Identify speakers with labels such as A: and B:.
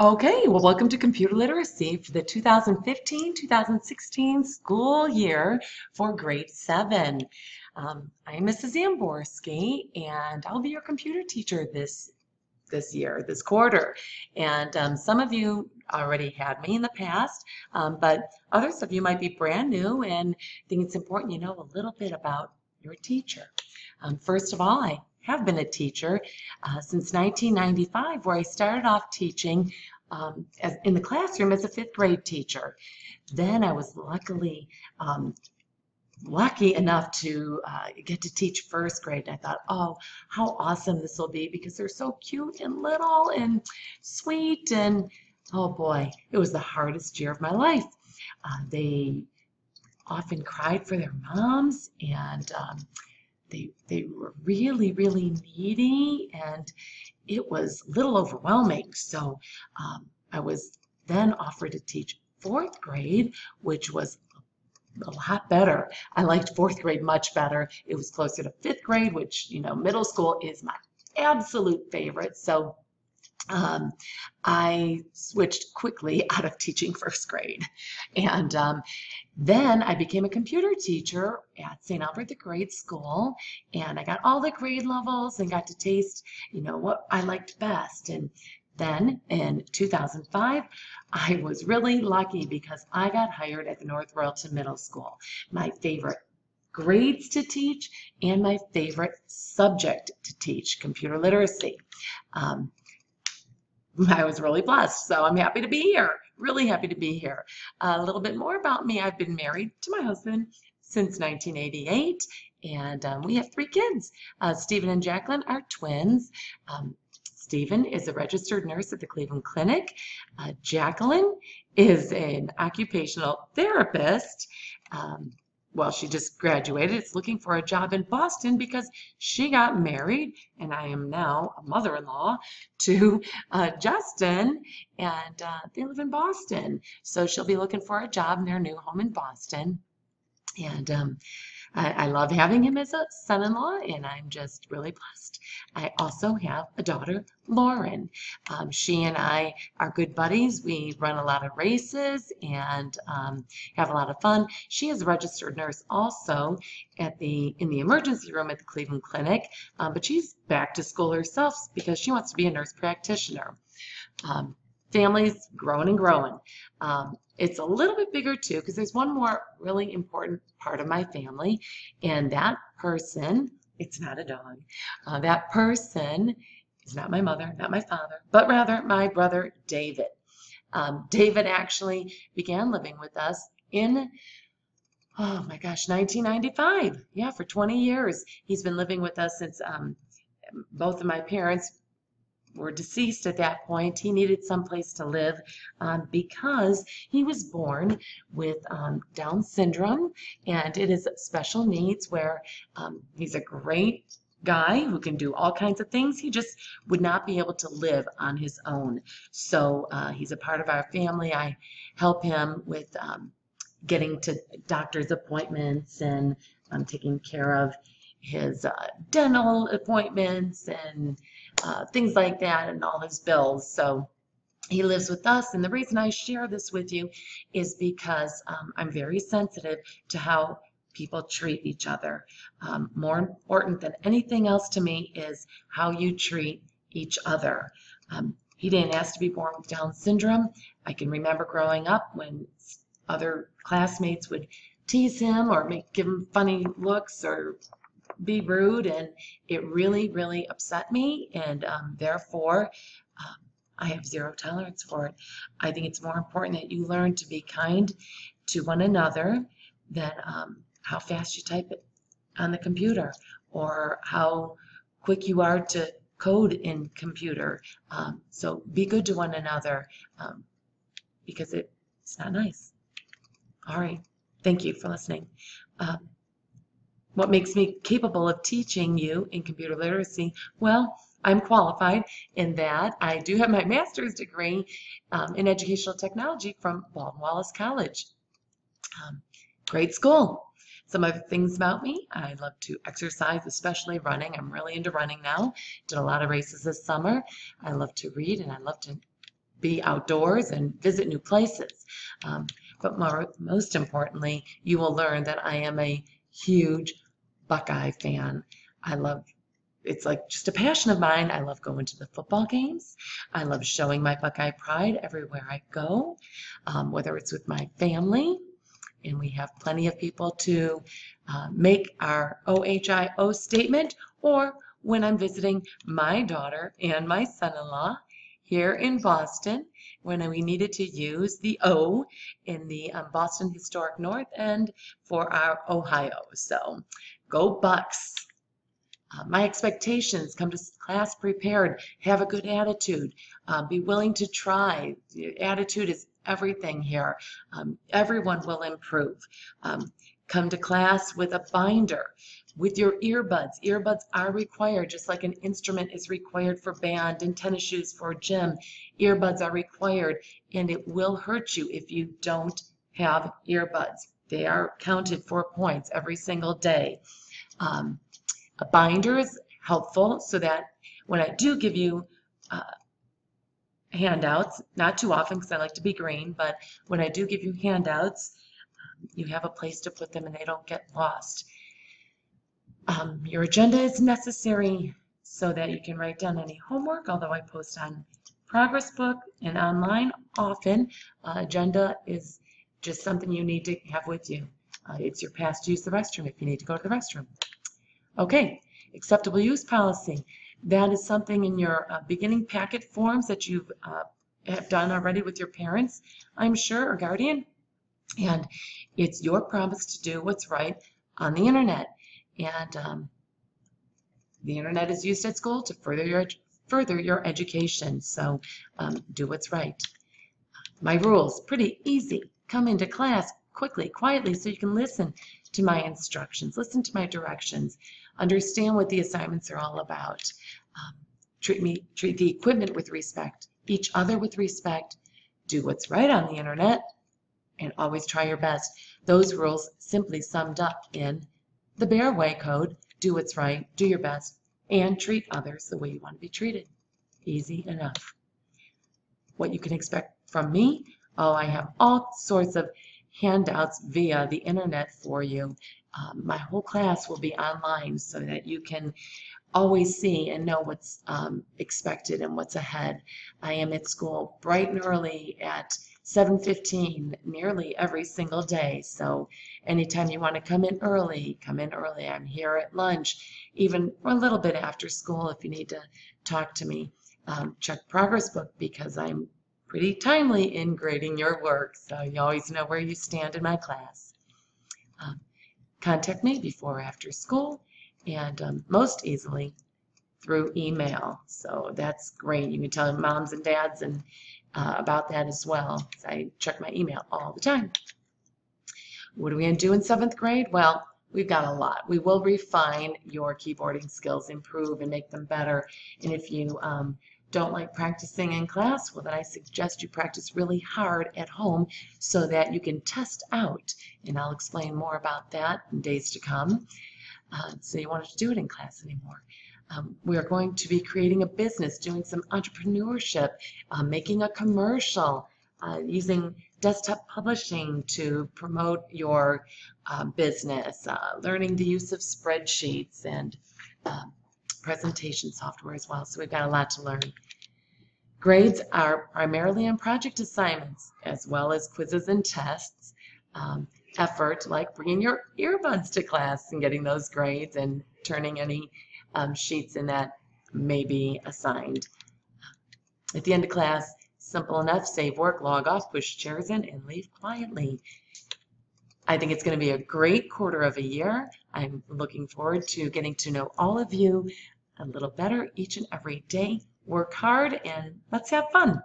A: Okay, well, welcome to Computer Literacy for the 2015-2016 school year for grade 7. I'm Mrs. Zamborski, and I'll be your computer teacher this year, this quarter. And some of you already had me in the past, but others of you might be brand new and think it's important you know a little bit about your teacher. First of all, I have been a teacher since 1995, where I started off teaching in the classroom as a fifth grade teacher. Then I was lucky enough to get to teach first grade. And I thought, oh, how awesome this will be because they're so cute and little and sweet. And oh boy, it was the hardest year of my life. They often cried for their moms, and they were really needy, and it was a little overwhelming. So I was then offered to teach fourth grade, which was a lot better. I liked fourth grade much better. It was closer to fifth grade, which, you know, middle school is my absolute favorite. So I switched quickly out of teaching first grade. And then I became a computer teacher at St. Albert the Grade School, and I got all the grade levels and got to taste, you know, what I liked best. And then in 2005, I was really lucky because I got hired at the North Royalton Middle School. My favorite grades to teach and my favorite subject to teach, computer literacy. I was really blessed, so I'm happy to be here. Really happy to be here. A little bit more about me. I've been married to my husband since 1988, and we have 3 kids. Stephen and Jacqueline are twins. Stephen is a registered nurse at the Cleveland Clinic. Jacqueline is an occupational therapist. Well, she just graduated. It's looking for a job in Boston because she got married, and I am now a mother-in-law to Justin, and they live in Boston. So she'll be looking for a job in their new home in Boston. And I love having him as a son-in-law, and I'm just really blessed. I also have a daughter, Lauren. She and I are good buddies. We run a lot of races and have a lot of fun. She is a registered nurse also in the emergency room at the Cleveland Clinic, but she's back to school herself because she wants to be a nurse practitioner. Family's growing and growing. It's a little bit bigger too because there's one more really important part of my family, and that person, it's not a dog, that person is not my mother, not my father, but rather my brother David. David actually began living with us in, oh my gosh, 1995. Yeah, for 20 years. He's been living with us since both of my parents were deceased at that point. He needed someplace to live because he was born with Down syndrome, and it is special needs where he's a great guy who can do all kinds of things. He just would not be able to live on his own. So he's a part of our family. I help him with getting to doctor's appointments and taking care of his dental appointments and things like that, and all his bills. So he lives with us, and the reason I share this with you is because I'm very sensitive to how people treat each other. More important than anything else to me is how you treat each other. He didn't ask to be born with Down syndrome. I can remember growing up when other classmates would tease him or give him funny looks or be rude, and it really upset me, and therefore I have zero tolerance for it. I think it's more important that you learn to be kind to one another than how fast you type it on the computer or how quick you are to code in computer. So be good to one another because it's not nice. All right, thank you for listening. What makes me capable of teaching you in computer literacy? Well, I'm qualified in that I do have my master's degree in educational technology from Baldwin Wallace College. Great school. Some other things about me: I love to exercise, especially running. I'm really into running now. Did a lot of races this summer. I love to read, and I love to be outdoors and visit new places. But most importantly, you will learn that I am a huge Buckeye fan. I love It's like just a passion of mine. I love going to the football games. I love showing my Buckeye pride everywhere I go, whether it's with my family, and we have plenty of people to make our OHIO statement, or when I'm visiting my daughter and my son-in-law here in Boston, when we needed to use the O in the Boston Historic North End for our Ohio. So go Bucks. My expectations: come to class prepared, have a good attitude, be willing to try. Attitude is everything here. Everyone will improve. Come to class with a binder, with your earbuds. Earbuds are required, just like an instrument is required for band and tennis shoes for gym. Earbuds are required, and it will hurt you if you don't have earbuds. They are counted for points every single day. A binder is helpful so that when I do give you handouts, not too often because I like to be green, but when I do give you handouts, you have a place to put them and they don't get lost. Your agenda is necessary so that you can write down any homework, although I post on Progress Book and online often. Agenda is just something you need to have with you. It's your pass to use the restroom if you need to go to the restroom. Okay, acceptable use policy. That is something in your beginning packet forms that you have done already with your parents, I'm sure, or guardian. And it's your promise to do what's right on the internet. And the internet is used at school to further your education. So do what's right. My rules, pretty easy. Come into class quickly, quietly, so you can listen to my instructions, listen to my directions, understand what the assignments are all about. Treat the equipment with respect, each other with respect, do what's right on the internet, and always try your best. Those rules simply summed up in the Bear Way Code: do what's right, do your best, and treat others the way you want to be treated. Easy enough. What you can expect from me: oh, I have all sorts of handouts via the internet for you. My whole class will be online so that you can always see and know what's expected and what's ahead. I am at school bright and early at 7:15 nearly every single day. So anytime you want to come in early, come in early. I'm here at lunch, even a little bit after school if you need to talk to me. Check Progress Book because I'm pretty timely in grading your work, so you always know where you stand in my class. Contact me before or after school, and most easily through email. So that's great. You can tell moms and dads and about that as well. I check my email all the time. What are we going to do in 7th grade? Well, we've got a lot. We will refine your keyboarding skills, improve and make them better. And if you don't like practicing in class, well, then I suggest you practice really hard at home so that you can test out. And I'll explain more about that in days to come. So you want to do it in class anymore. We are going to be creating a business, doing some entrepreneurship, making a commercial, using desktop publishing to promote your business, learning the use of spreadsheets and presentation software as well. So we've got a lot to learn. Grades are primarily on project assignments as well as quizzes and tests. Effort like bringing your earbuds to class and getting those grades and turning any sheets in that may be assigned. At the end of class, simple enough: save work, log off, push chairs in, and leave quietly. I think it's going to be a great quarter of a year. I'm looking forward to getting to know all of you a little better each and every day. Work hard and let's have fun.